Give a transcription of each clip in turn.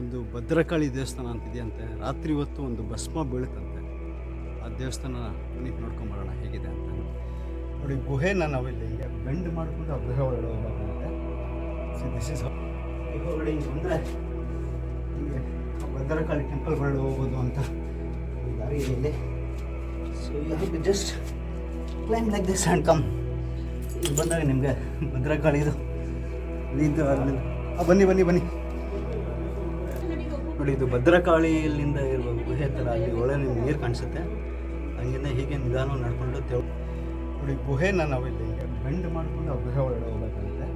ಒಂದು ಭದ್ರಕಾಳಿ ದೇವಸ್ಥಾನ ಅಂತಿದೆಯಂತೆ. ರಾತ್ರಿ ಹೊತ್ತು ಒಂದು ಭಸ್ಮ ಬೀಳುತ್ತಂತೆ. ಆ ದೇವಸ್ಥಾನ ಬನ್ನಿ ನೋಡ್ಕೊಂಬರೋಣ ಹೇಗಿದೆ ಅಂತ. ನೋಡಿ ಗುಹೆನ ನಾವಿಲ್ಲಿ ಹಿಂಗೆ ಬೆಂಡ್ ಮಾಡಿಕೊಂಡು ಆ ಗುಹೆ ಒಳಗಡೆ ಹೋಗ್ಬೇಕಂತೆ. ಸೊ ದಿಸ್ ಇಸ್ ಹೊರಗಡೆ ಹಿಂಗೆ ಬಂದರೆ ಹಿಂಗೆ ಭದ್ರಕಾಳಿ ಟೆಂಪಲ್ ಒಳಗಡೆ ಹೋಗೋದು ಅಂತ ದಾರಿ ಇದೆ ಇಲ್ಲಿ. So you have to just climb like this and come. ಇಲ್ಲಿ ಬಂದಾಗ ನಿಮಗೆ ಭದ್ರಕಾಳಿದು ಇದು ಬನ್ನಿ ಬನ್ನಿ ಬನ್ನಿ ನೋಡಿ, ಇದು ಭದ್ರಕಾಳಿಯಲ್ಲಿಂದ ಇರುವ ಗುಹೆ ಥರ ಅಲ್ಲಿ ಒಳ್ಳೆ ನಿಮ್ಗೆ ನೀರು ಕಾಣಿಸುತ್ತೆ. ಹಂಗಿಂದ ಹೀಗೆ ನಿಧಾನ ನಡ್ಕೊಂಡು ನೋಡಿ ಗುಹೆನ ನಾವಿಲ್ಲಿ ಹಿಂಗೆ ಬೆಂಡ್ ಮಾಡಿಕೊಂಡು ಆ ಗುಹೆ ಒಳಗಡೆ ಹೋಗ್ಬೇಕಂತೆ.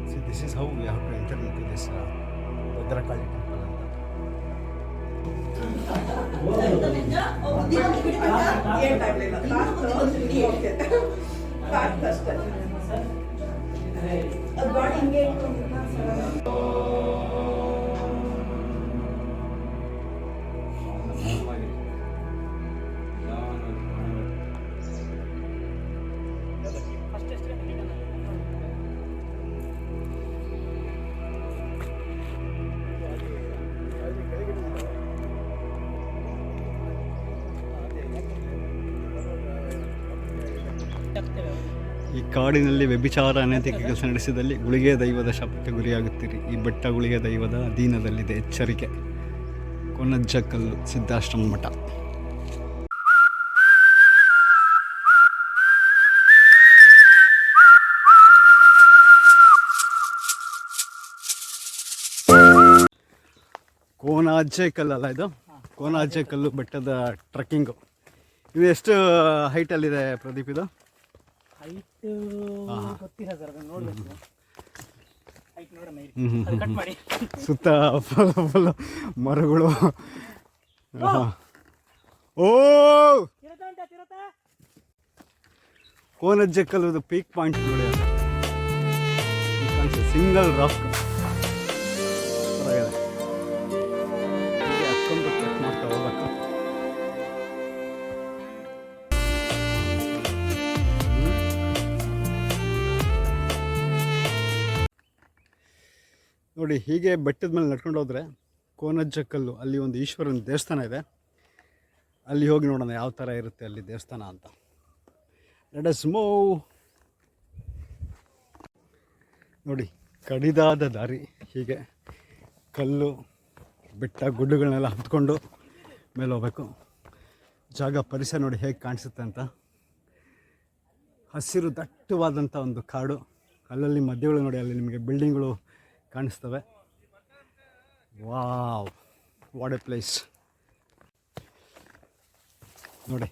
So this is how we have to enter into this Bhadrakali temple ಅಂತ. ಈ ಕಾಡಿನಲ್ಲಿ ವ್ಯಭಿಚಾರ ಅನೈತಿಕ ಕೆಲಸ ನಡೆಸಿದಲ್ಲಿ ಗುಳಿಗೆ ದೈವದ ಶಾಪಕ್ಕೆ ಗುರಿಯಾಗುತ್ತೀರಿ. ಈ ಬೆಟ್ಟ ಗುಳಿಗೆ ದೈವದ ಅಧೀನದಲ್ಲಿದೆ, ಎಚ್ಚರಿಕೆ. ಕೊನಜ್ಜಕಲ್ಲು ಸಿದ್ಧಾಶ್ರಮ ಮಠ. ಕೋನಾಜ್ಜೆಕಲ್ಲು ಅಲ್ಲ ಇದು, ಕೋನಾಜ್ಜೆಕಲ್ಲು ಬೆಟ್ಟದ ಟ್ರೆಕ್ಕಿಂಗು. ಇದು ಎಷ್ಟು ಹೈಟಲ್ಲಿದೆ ಪ್ರದೀಪ್? ಇದು ಸುತ್ತ ಫುಲ್ ಮರಗಳು. ಓ ಕೋನಜ್ಜೆಕಲ್ಲು ಪೀಕ್ ಪಾಯಿಂಟ್ ನೋಡಿ, ಸಿಂಗಲ್ ರಾಕ್ ಹತ್ಕೊಂಡು ಟ್ರೆಕ್ ಮಾಡ್ತಾ ಹೋಗ್ಬೇಕು. ನೋಡಿ ಹೀಗೆ ಬೆಟ್ಟದ ಮೇಲೆ ನಡ್ಕೊಂಡು ಹೋದರೆ ಕೋನಜ್ಜಕಲ್ಲು, ಅಲ್ಲಿ ಒಂದು ಈಶ್ವರನ ದೇವಸ್ಥಾನ ಇದೆ. ಅಲ್ಲಿ ಹೋಗಿ ನೋಡೋಣ ಯಾವ ಥರ ಇರುತ್ತೆ ಅಲ್ಲಿ ದೇವಸ್ಥಾನ ಅಂತ. Let us move. ನೋಡಿ ಕಡಿದಾದ ದಾರಿ, ಹೀಗೆ ಕಲ್ಲು ಬೆಟ್ಟ ಗುಡ್ಡಗಳನ್ನೆಲ್ಲ ಹತ್ಕೊಂಡು ಮೇಲೆ ಹೋಗ್ಬೇಕು. ಜಾಗ ಪರಿಸರ ನೋಡಿ ಹೇಗೆ ಕಾಣಿಸುತ್ತೆ ಅಂತ. ಹಸಿರು ದಟ್ಟವಾದಂಥ ಒಂದು ಕಾಡು, ಅಲ್ಲಲ್ಲಿ ಮಧ್ಯಗಳು ನೋಡಿ, ಅಲ್ಲಿ ನಿಮಗೆ ಬಿಲ್ಡಿಂಗ್ಗಳು ಕಾಣಿಸ್ತವೆ. Wow, what A place. ನೋಡಿ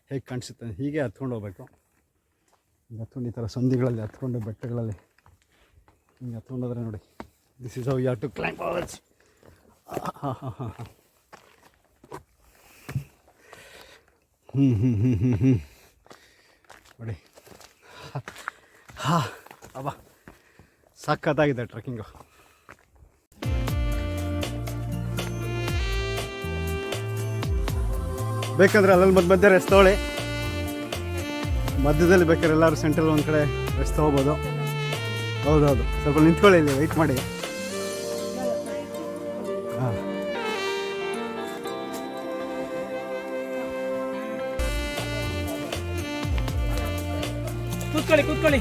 ಹೇಗೆ ಕಾಣಿಸುತ್ತೆ. ಹೀಗೆ ಹತ್ಕೊಂಡು ಹೋಗ್ಬೇಕು. ಹಿಂಗೆ ಹತ್ಕೊಂಡು ಈ ಥರ ಸಂಧಿಗಳಲ್ಲಿ ಹತ್ಕೊಂಡು ಬೆಟ್ಟಗಳಲ್ಲಿ ಹಿಂಗೆ ಹತ್ಕೊಂಡು ಹೋದರೆ ನೋಡಿ, this is how you have to climb ours. ನೋಡಿ ಅಬ್ಬಾ ಸಖತ್ತಾಗಿದೆ ಟ್ರೆಕ್ಕಿಂಗು. ಬೇಕಂದ್ರೆ ಅಲ್ಲಲ್ಲಿ ಮಧ್ಯೆ ರೆಸ್ಟ್ ತೊಗೊಳ್ಳಿ. ಮಧ್ಯದಲ್ಲಿ ಬೇಕಾದ್ರೆ ಎಲ್ಲರೂ ಸೆಂಟ್ರಲ್ ಒಂದು ಕಡೆ ರೆಸ್ಟ್ ತೊಗೋಬೋದು. ಹೌದೌದು, ಸ್ವಲ್ಪ ನಿಂತ್ಕೊಳ್ಳಿ, ಇಲ್ಲಿ ವೆಯ್ಟ್ ಮಾಡಿ. ಹಾಂ ಕೂತ್ಕೊಳ್ಳಿ.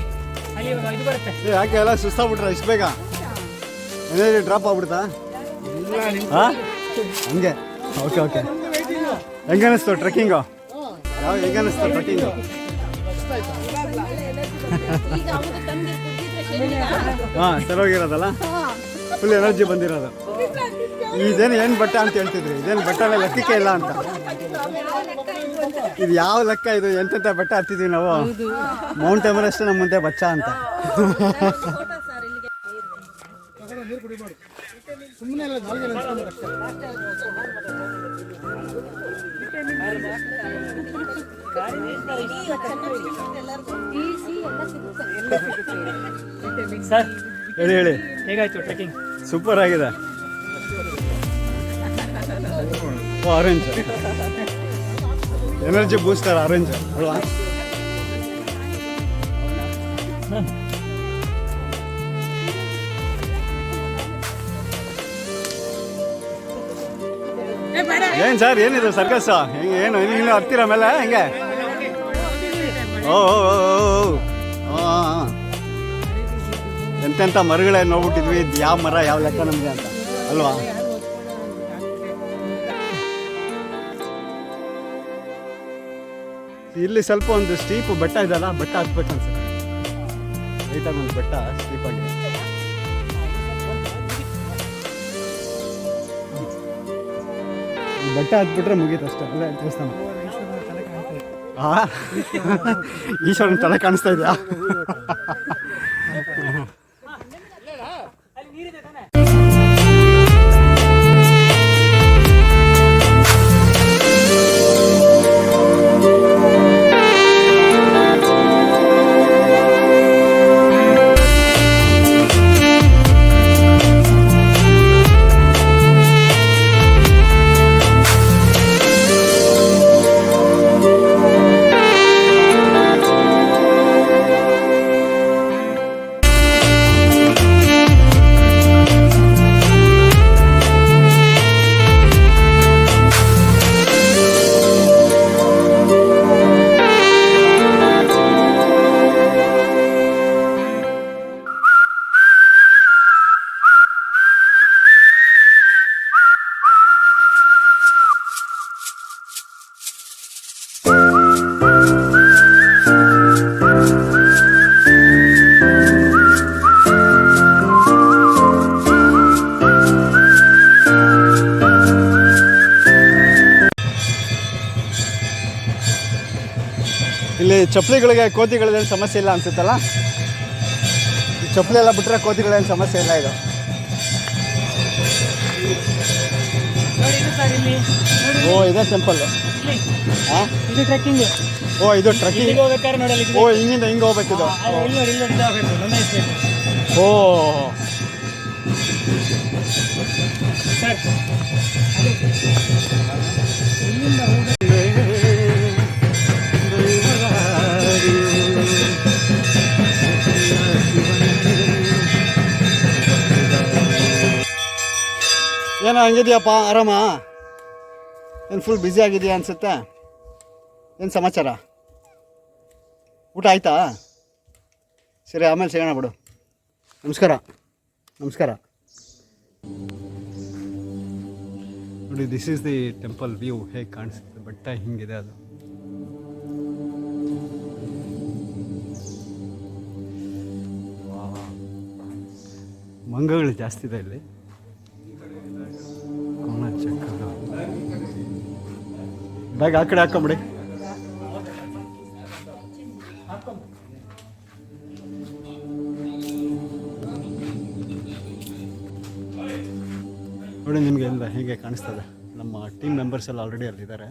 ಯಾಕೆ ಎಲ್ಲ ಸುಸ್ತಾಗ್ಬಿಟ್ರ ಇಷ್ಟು ಬೇಗ? ಎನರ್ಜಿ ಡ್ರಾಪ್ ಆಗ್ಬಿಡ್ತಾ? ಹಾಂ ಹಂಗೆ. Okay okay. ಹೆಂಗೆ ಅನ್ನಿಸ್ತು ಟ್ರೆಕ್ಕಿಂಗು? ಹೆಂಗೆ ಅನ್ನಿಸ್ತು ಟ್ರೆಕ್ಕಿಂಗು? ಹಾಂ ಸರೋಗಿರೋದಲ್ಲ, ಫುಲ್ ಎನರ್ಜಿ ಬಂದಿರೋದು. ಇದೇನು ಏನು ಬೆಟ್ಟ ಅಂತ ಹೇಳ್ತಿದ್ರಿ? ಇದೇನು ಬೆಟ್ಟನೇ ಲೆಕ್ಕಕ್ಕೆ ಇಲ್ಲ ಅಂತ. ಇದು ಯಾವ ಲೆಕ್ಕ? ಇದು ಎಂತೆಂಥ ಬೆಟ್ಟ ಹತ್ತಿದ್ವಿ ನಾವು. ಮೌಂಟ್ ಎವರೆಸ್ಟ್ ನಮ್ಮ ಮುಂದೆ ಬಚ್ಚ ಅಂತ. ಸರ್ ಹೇಳಿ ಹೇಳಿ, ಹೇಗಾಯ್ತು ಟ್ರೆಕ್ಕಿಂಗ್? ಸೂಪರ್ ಆಗಿದೆ. ಆರೆಂಜ್ ಎನರ್ಜಿ ಬೂಸ್ಟರ್ ಆರೆಂಜ್ ಅಲ್ವಾ? ಏನು ಸರ್ ಏನಿದೆ ಸರ್ಕಸ್ ಹೆಂಗೆ ಏನು ಇನ್ನೂ ಹತ್ತಿರ ಮೇಲೆ ಹೆಂಗೆ ಓ ಹಾಂ ಎಂತೆಂಥ ಮರಗಳೇ ನೋಡ್ಬಿಟ್ಟಿದ್ವಿ ಯಾವ ಮರ ಯಾವ ಲೆಕ್ಕ ನಮಗೆ ಅಂತ ಅಲ್ವಾ. ಇಲ್ಲಿ ಸ್ವಲ್ಪ ಒಂದು ಸ್ಟೀಪ್ ಬೆಟ್ಟ ಇದೆಯಲ್ಲ, ಬೆಟ್ಟ ಹತ್ಬೇಕು ಅನ್ಸುತ್ತೆ. ಲೈಟಾಗಿ ಒಂದು ಬೆಟ್ಟ ಸ್ಟೀಪಾಗಿ. ಬೆಟ್ಟ ಹತ್ಬಿಟ್ರೆ ಮುಗೀತು ಅಷ್ಟೇ. ಅಲ್ಲೇ ದೇವಸ್ಥಾನ. ಈಶ್ವರನ ತಲೆ ಕಾಣಿಸ್ತಾ ಇದೆಯಾ? ಇಲ್ಲಿ ಚಪ್ಪಲಿಗಳಿಗೆ ಕೋತಿಗಳೇನು ಸಮಸ್ಯೆ ಇಲ್ಲ ಅನ್ಸುತ್ತಲ್ಲ. ಚಪ್ಪಲಿ ಎಲ್ಲ ಬಿಟ್ಟರೆ ಕೋತಿಗಳೇನು ಸಮಸ್ಯೆ ಇಲ್ಲ. ಇದು ಓ ಇದೇ ಟೆಂಪಲ್. ಹಾಂ ಇದು ಟ್ರೆಕ್ಕಿಂಗ್. ಓ ಇದು ಟ್ರೆಕ್ಕಿಂಗ್ ಹೋಗ್ಬೇಕಾದ್ರೆ ನೋಡಲಿ. ಓ ಹಿಂಗಿಂದ ಹಿಂಗೆ ಹೋಗ್ಬೇಕಿದು. ಓ ಏನೋ ಹಂಗಿದೆಯಪ್ಪ, ಆರಾಮ? ಏನು ಫುಲ್ ಬ್ಯುಸಿ ಆಗಿದೆಯಾ ಅನಿಸುತ್ತೆ? ಏನು ಸಮಾಚಾರ? ಊಟ ಆಯಿತಾ? ಸರಿ, ಆಮೇಲೆ ಸಿಗೋಣ ಬಿಡು. ನಮಸ್ಕಾರ. ನಮಸ್ಕಾರ. ನೋಡಿ, this is the temple view. ಹೇಗೆ ಕಾಣಿಸುತ್ತೆ ಬೆಟ್ಟ ಹಿಂಗಿದೆ ಅದು. ಮಂಗಗಳು ಜಾಸ್ತಿ ಇದೆ ಇಲ್ಲಿ. ಬ್ಯಾಗ್ ಆ ಕಡೆ ಹಾಕೊಂಬಿಡಿ. ನೋಡಿ ನಿಮಗೆ ಎಲ್ಲ ಹೇಗೆ ಕಾಣಿಸ್ತದೆ. ನಮ್ಮ ಟೀಮ್ ಮೆಂಬರ್ಸ್ ಎಲ್ಲ ಆಲ್ರೆಡಿ ಅಲ್ಲಿದ್ದಾರೆ.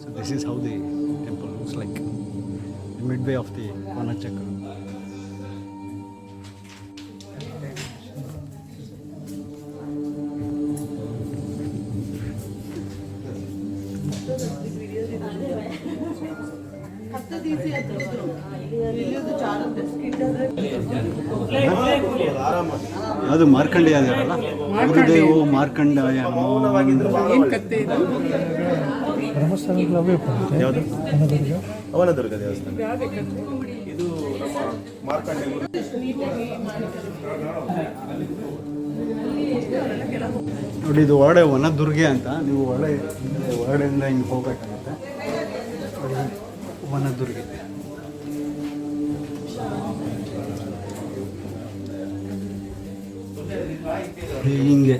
So this is how the temple looks like midway of the Kodachadri. ಅದು ಮಾರ್ಕಂಡೇಯ ಅದಲ್ಲ, ಗುರುದೇವೋ ಮಾರ್ಕಂಡೇಯ. ಯಾವುದು? ಅವನದುರ್ಗ ದೇವಸ್ಥಾನ. ಇದು ಮಾರ್ಕಂಡೇಯ. ನೋಡಿ, ಇದು ಹೊರಡೆ ವನದುರ್ಗೆ ಅಂತ. ನೀವು ಹೊರಡೆಯಿಂದ ಹಿಂಗೆ ಹೋಗ್ಬೇಕಾಗುತ್ತೆ. ವನದುರ್ಗೆ ಹಿಂಗೆ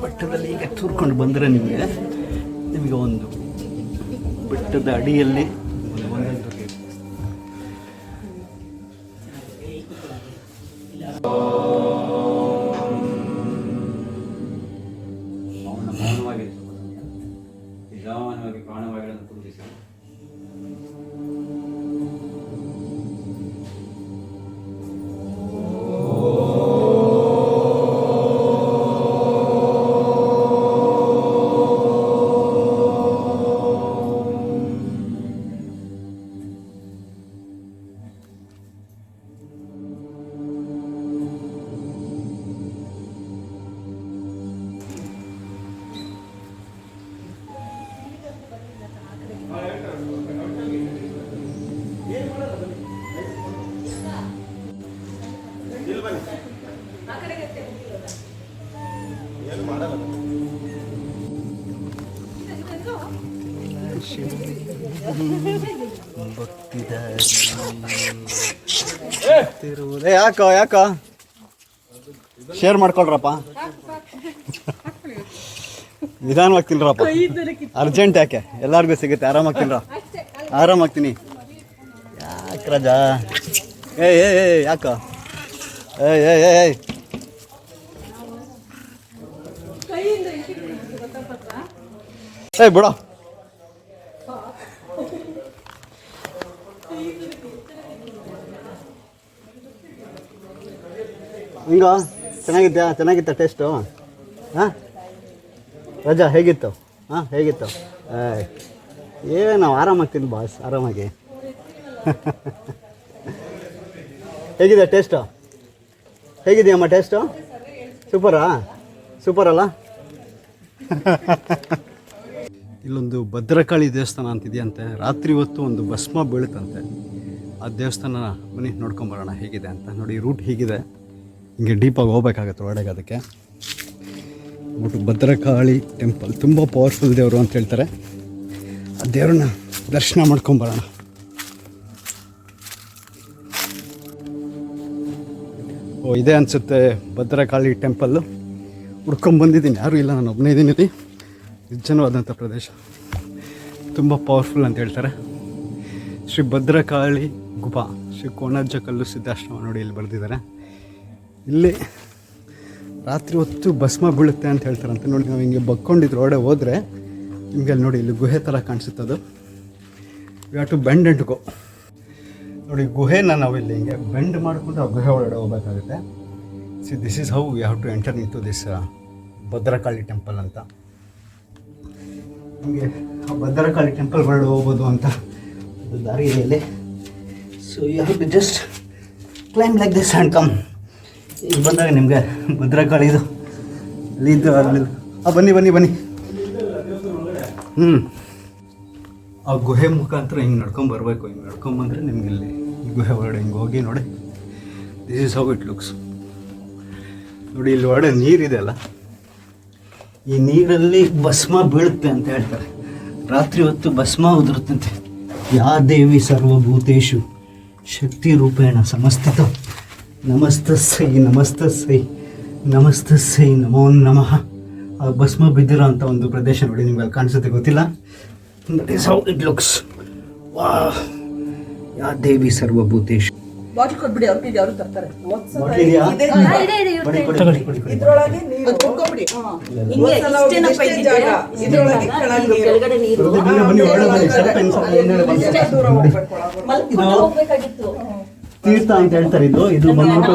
ಬೆಟ್ಟದಲ್ಲಿ ಹೀಗೆ ತೂರ್ಕೊಂಡು ಬಂದರೆ ನಿಮಗೆ ಒಂದು ಬೆಟ್ಟದ ಅಡಿಯಲ್ಲಿ ಒಂದು ವನದುರ್ಗೆ. ಯಾಕೋ ಯಾಕೋ ಶೇರ್ ಮಾಡ್ಕೊಳ್ರಪ್ಪ. ನಿಧಾನವಾಗಿ ತಿನ್ರಪ್ಪ, ಅರ್ಜೆಂಟ್ ಯಾಕೆ, ಎಲ್ಲರಿಗೂ ಸಿಗುತ್ತೆ. ಆರಾಮಾಗಿ ತಿನ್ರ, ಆರಾಮಾಗ್ತೀನಿ. ಯಾಕೆ ರಾಜಾ? ಯಾಕೋ ಏಯ್ ಬಿಡೋ. ಹಿಂಗ ಚೆನ್ನಾಗಿತ್ತ ಟೇಸ್ಟು? ಹಾಂ ರಜಾ ಹೇಗಿತ್ತು? ಹಾಂ ಹೇಗಿತ್ತು? ನಾವು ಆರಾಮಾಗ್ತೀನಿ ಬಾಸ್, ಆರಾಮಾಗಿ. ಹೇಗಿದೆ ಟೇಸ್ಟು? ಹೇಗಿದೆಯಮ್ಮ ಟೇಸ್ಟು? ಸೂಪರಾ? ಸೂಪರ್ ಅಲ್ಲ? ಇಲ್ಲೊಂದು ಭದ್ರಕಾಳಿ ದೇವಸ್ಥಾನ ಅಂತಿದೆಯಂತೆ. ರಾತ್ರಿ ಹೊತ್ತು ಒಂದು ಭಸ್ಮ ಬೀಳುತ್ತಂತೆ. ಆ ದೇವಸ್ಥಾನ ಬನ್ನಿ ನೋಡ್ಕೊಂಬರೋಣ ಹೇಗಿದೆ ಅಂತ. ನೋಡಿ ರೂಟ್ ಹೀಗಿದೆ, ಹಿಂಗೆ ಡೀಪಾಗಿ ಹೋಗ್ಬೇಕಾಗತ್ತೆ ಒಳಗೆ. ಅದಕ್ಕೆ ಒಟ್ಟು ಭದ್ರಕಾಳಿ ಟೆಂಪಲ್ ತುಂಬ ಪವರ್ಫುಲ್ ದೇವರು ಅಂತ ಹೇಳ್ತಾರೆ. ಆ ದೇವ್ರನ್ನ ದರ್ಶನ ಮಾಡ್ಕೊಂಬರೋಣ. ಓ ಇದೆ ಅನಿಸುತ್ತೆ ಭದ್ರಕಾಳಿ ಟೆಂಪಲ್ಲು. ಹುಡ್ಕೊಂಬಂದಿದ್ದೀನಿ, ಯಾರೂ ಇಲ್ಲ, ನಾನು ಒಬ್ಬನೇ ಇದ್ದೀನಿ. ಇಲ್ಲಿ ನಿರ್ಜನವಾದಂಥ ಪ್ರದೇಶ, ತುಂಬ ಪವರ್ಫುಲ್ ಅಂತ ಹೇಳ್ತಾರೆ. ಶ್ರೀ ಭದ್ರಕಾಳಿ ಗುಫಾ, ಶ್ರೀ ಕೋಣಜ್ಜ ಕಲ್ಲು ಸಿದ್ಧಾಶ್ರಮ ನೋಡಿ ಇಲ್ಲಿ ಬರೆದಿದ್ದಾರೆ. ಇಲ್ಲಿ ರಾತ್ರಿ ಹೊತ್ತು ಭಸ್ಮ ಬೀಳುತ್ತೆ ಅಂತ ಹೇಳ್ತಾರಂತೆ. ನೋಡಿ ನಾವು ಹಿಂಗೆ ಬಗ್ಕೊಂಡಿದ್ರು ಒಳಗಡೆ ಹೋದರೆ ನಿಮಗೆ ಅಲ್ಲಿ ನೋಡಿ ಇಲ್ಲಿ ಗುಹೆ ಥರ ಕಾಣಿಸುತ್ತದು. We have to bend and go. ನೋಡಿ ಗುಹೆನ ನಾವಿಲ್ಲಿ ಹಿಂಗೆ ಬೆಂಡ್ ಮಾಡಿಕೊಂಡು ಆ ಗುಹೆ ಒಳಗಡೆ ಹೋಗ್ಬೇಕಾಗುತ್ತೆ. See this is how we have to enter into this Bhadrakali temple ಅಂತ. ನಿಮಗೆ ಆ ಭದ್ರಕಾಳಿ ಟೆಂಪಲ್ ಒಳಗಡೆ ಹೋಗ್ಬೋದು ಅಂತ ಒಂದು ದಾರಿ ಇದೆ ಇಲ್ಲಿ. So you have to just climb like this and come. ಈಗ ಬಂದಾಗ ನಿಮಗೆ ಭದ್ರಕಾಳಿದು ಅಲ್ಲಿದ್ದು ಅಲ್ಲಿ ಬನ್ನಿ ಬನ್ನಿ ಬನ್ನಿ. ಆ ಗುಹೆ ಮುಖಾಂತರ ಹಿಂಗೆ ನಡ್ಕೊಂಬರ್ಬೇಕು. ಹಿಂಗೆ ನಡ್ಕೊಂಬಂದರೆ ನಿಮ್ಗೆ ಇಲ್ಲಿ ಈ ಗುಹೆ ಒಳಗಡೆ ಹಿಂಗೆ ಹೋಗಿ ನೋಡಿ, this is how it looks. ನೋಡಿ ಇಲ್ಲಿ ಒಳಗಡೆ ನೀರಿದೆ ಅಲ್ಲ, ಈ ನೀರಲ್ಲಿ ಭಸ್ಮ ಬೀಳುತ್ತೆ ಅಂತ ಹೇಳ್ತಾರೆ. ರಾತ್ರಿ ಹೊತ್ತು ಭಸ್ಮ ಉದುರುತ್ತಂತೆ. ಯಾ ದೇವಿ ಸರ್ವಭೂತೇಶು ಶಕ್ತಿ ರೂಪೇಣ ಸಮಸ್ಥಿತ ನಮಸ್ತಸ್ಸೈ ನಮಸ್ತಸ್ಸೈ ನಮಸ್ತಸ್ಸೈ ನಮೋ ನಮಃ. ಆ ಭಸ್ಮ ಬಿದ್ದಿರೋ ಅಂಥ ಒಂದು ಪ್ರದೇಶ ನೋಡಿ, ನಿಮ್ಗೆ ಅಲ್ಲಿ ಕಾಣಿಸುತ್ತೆ, ಗೊತ್ತಿಲ್ಲ. That is how it looks. ವಾ ಯಾ ದೇವಿ ಸರ್ವಭೂತೇಶು. ತೀರ್ಥ ಅಂತ ಹೇಳ್ತಾರೆ. ಇದು ಬಂದ್ಬಿಟ್ಟು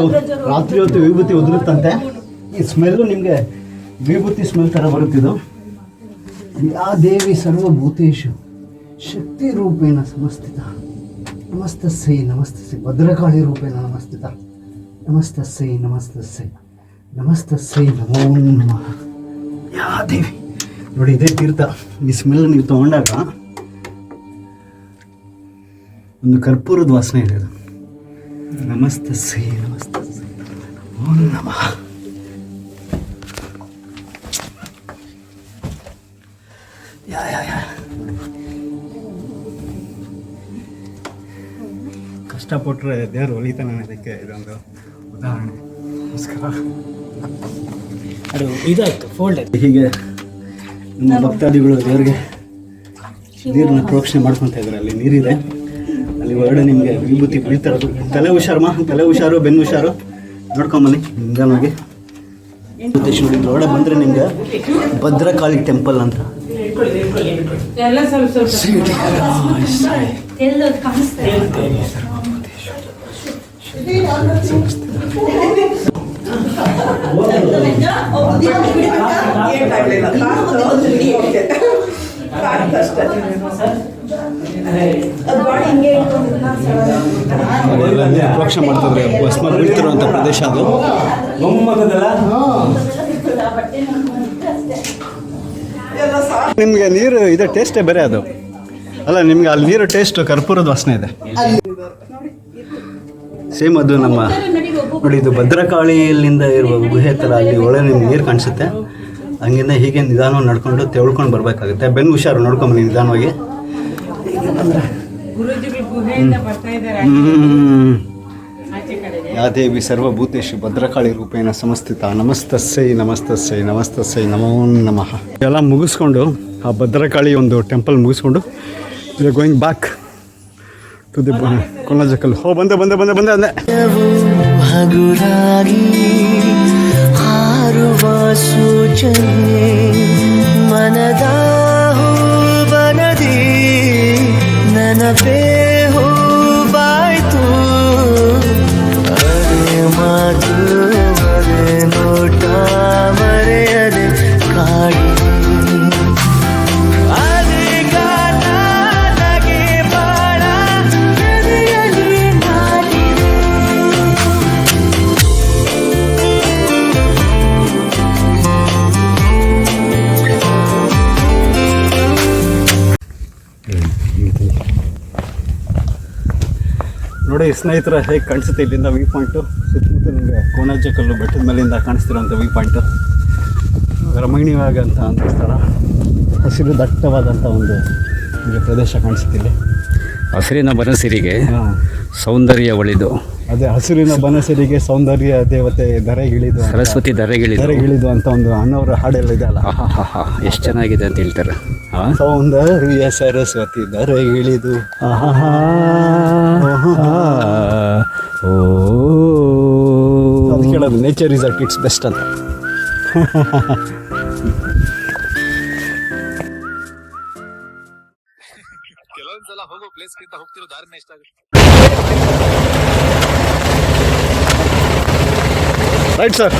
ರಾತ್ರಿ ಹೊತ್ತು ವಿಭೂತಿ ಉದುರುತ್ತಂತೆ. ಈ ಸ್ಮೆಲ್ಲು ನಿಮಗೆ ವಿಭೂತಿ ಸ್ಮೆಲ್ ಥರ ಬರುತ್ತಿದ್ದು. ಯಾ ದೇವಿ ಸರ್ವಭೂತೇಶು ಶಕ್ತಿ ರೂಪೇಣ ಸಮಸ್ಥಿತ ನಮಸ್ತಸ್ಸೈ ನಮಸ್ತಸ್ಸೈ ಭದ್ರಕಾಳಿ ರೂಪೇಣ ನಮಸ್ಥಿತ ನಮಸ್ತಸ್ಸೈ ನಮಸ್ತಸ್ಸೈ ನಮಸ್ತಸ್ಸೈ ನಮೋ ನಮಃ. ಯಾ ದೇವಿ ನೋಡಿ, ಇದೇ ತೀರ್ಥ. ಈ ಸ್ಮೆಲ್ ನೀವು ತೊಗೊಂಡಾಗ ಒಂದು ಕರ್ಪೂರದ ವಾಸನೆ ಇದೆ. ಅದು ನಮಸ್ತಸ್ಸೈ ನಮಸ್ತಸ್ಸೈ ನಮೋ ನಮಃ. ಯಾ ಯಾ ಯಾ ಕಷ್ಟಪಟ್ಟರೆ ದೇವರು ಒಲಿತಾನೆ ಅನ್ನೋದಕ್ಕೆ ಇದೊಂದು ಉದಾಹರಣೆ. ನಮಸ್ಕಾರ. ಅದು ಇದಾಯಿತು ಫೋಲ್ಡ್ ಆಯಿತು. ಹೀಗೆ ನಮ್ಮ ಭಕ್ತಾದಿಗಳು ದೇವರಿಗೆ ನೀರನ್ನ ಪ್ರೋಕ್ಷಣೆ ಮಾಡ್ಕೊತಾ ಇದ್ದಾರೆ. ಅಲ್ಲಿ ನೀರಿದೆ, ಅಲ್ಲಿ ಹೊರಗಡೆ ನಿಮಗೆ ವಿಭೂತಿ ಬೀಳ್ತಾರದು. ತಲೆ ಹುಷಾರು, ಬೆನ್ನು ಹುಷಾರು, ನೋಡ್ಕೊಂಬನ್ನಿ ನಿಧಾನವಾಗಿ. ಹೊರಗಡೆ ಬಂದರೆ ನಿಮಗೆ ಭದ್ರಕಾಳಿ ಟೆಂಪಲ್ ಅಂತ ಪ್ರೋಕ್ಷಣೆ ಮಾಡ್ತಿದ್ರೆ ಭಸ್ಮ ಬೀಳ್ತಿರುವಂಥ ಪ್ರದೇಶ ಅದು. ನಿಮಗೆ ನೀರು ಇದೆ, ಟೇಸ್ಟೇ ಬೇರೆ ಅದು ಅಲ್ಲ. ನಿಮ್ಗೆ ಅಲ್ಲಿ ನೀರು ಟೇಸ್ಟ್ ಕರ್ಪೂರದ ವಾಸನೆ ಇದೆ. ಸೇಮ್ ಅದು ನಮ್ಮ ನೋಡಿ, ಇದು ಭದ್ರಕಾಳಿಯಲ್ಲಿಂದ ಇರುವ ಗುಹೆ ಥರ ಅಲ್ಲಿ ಒಳ್ಳೆ ನಿಮ್ಗೆ ನೀರು ಕಾಣಿಸುತ್ತೆ. ಹಂಗಿಂದ ಹೀಗೆ ನಿಧಾನವಾಗಿ ನಡ್ಕೊಂಡು ತೆಳ್ಕೊಂಡು ಬರಬೇಕಾಗುತ್ತೆ. ಬೆನ್ನು ಹುಷಾರು, ನೋಡ್ಕೊಂಬನ್ನಿ ನಿಧಾನವಾಗಿ. ಗುರುಜಿಗಳು ಗುಹೆಯಿಂದ ಬರ್ತಾ ಇದ್ದಾರೆ ಆಚೆ ಕಡೆಗೆ. ಯಾ ದೇವಿ ಸರ್ವಭೂತೇಶು ಭದ್ರಕಾಳಿ ರೂಪೇಣ ಸಮಸ್ಥಿತ ನಮಸ್ತಸ್ಸೈ ನಮಸ್ತಸ್ಸೈ ನಮಸ್ತಸ್ಸೈ ನಮೋ ನಮಃ. ಎಲ್ಲ ಮುಗಿಸ್ಕೊಂಡು ಆ ಭದ್ರಕಾಳಿ ಒಂದು ಟೆಂಪಲ್ ಮುಗಿಸ್ಕೊಂಡು we are going back to the Konajakal. ಬಂದೆ ಅಂದೆ. ಹಗುರಾಗಿ ಹಾರುವ ಸೂಚನೆ ಮನದ ಬನದಿ ನನಪೇ ಹೂವಾಯ್ತು. ಅರೆ ಮಾತು ಅರೆ ನೋಟ ಮರೆಯದೆ ಕಾಡಿ ನೋಡಿ ಸ್ನೇಹಿತರ ಹೇಗೆ ಕಾಣಿಸುತ್ತೆ ಇಲ್ಲಿಂದ ವ್ಯೂ ಪಾಯಿಂಟು. ಸುತ್ತಮುತ್ತ ನಿಮಗೆ ಕೋಣಾಜಕಲ್ಲು ಬೆಟ್ಟದ ಮೇಲಿಂದ ಕಾಣಿಸ್ತಿರೋಂಥ ವ್ಯೂ ಪಾಯಿಂಟು. ರಮಣೀಯವಾಗಂಥ ಅಂತ ಸ್ಥಳ, ಹಸಿರು ದಟ್ಟವಾದಂಥ ಒಂದು ನಿಮಗೆ ಪ್ರದೇಶ ಕಾಣಿಸುತ್ತೆ ಇಲ್ಲಿ. ಹಸಿರಿನ ಬನಸಿರಿಗೆ ಸೌಂದರ್ಯ ಒಳಿದು, ಅದೇ ಹಸಿರಿನ ಬನಸಿರಿಗೆ ಸೌಂದರ್ಯ ದೇವತೆ ಧರೆಗಿಳಿದು, ಸರಸ್ವತಿ ಧರೆಗಿಳಿದು ಅಂತ ಒಂದು ಅಣ್ಣವರ ಹಾಡೆಲ್ಲ ಇದೆಯಲ್ಲ, ಎಷ್ಟು ಚೆನ್ನಾಗಿದೆ ಅಂತ ಹೇಳ್ತಾರೆ. ಸೌಂದರ್ಯ ಸರಸ್ವತಿ ಧರೆಗಿಳಿದು ಅದು ಕೇಳೋದು nature is at it's best ಅಂತ. ಕೆಲವೊಂದ್ಸಲ ಹೋಗೋ ಪ್ಲೇಸ್ಗಿಂತ ಹೋಗ್ತಿರೋ ದಾರಿನೇ ಇಷ್ಟ ಆಗುತ್ತೆ. Right sir.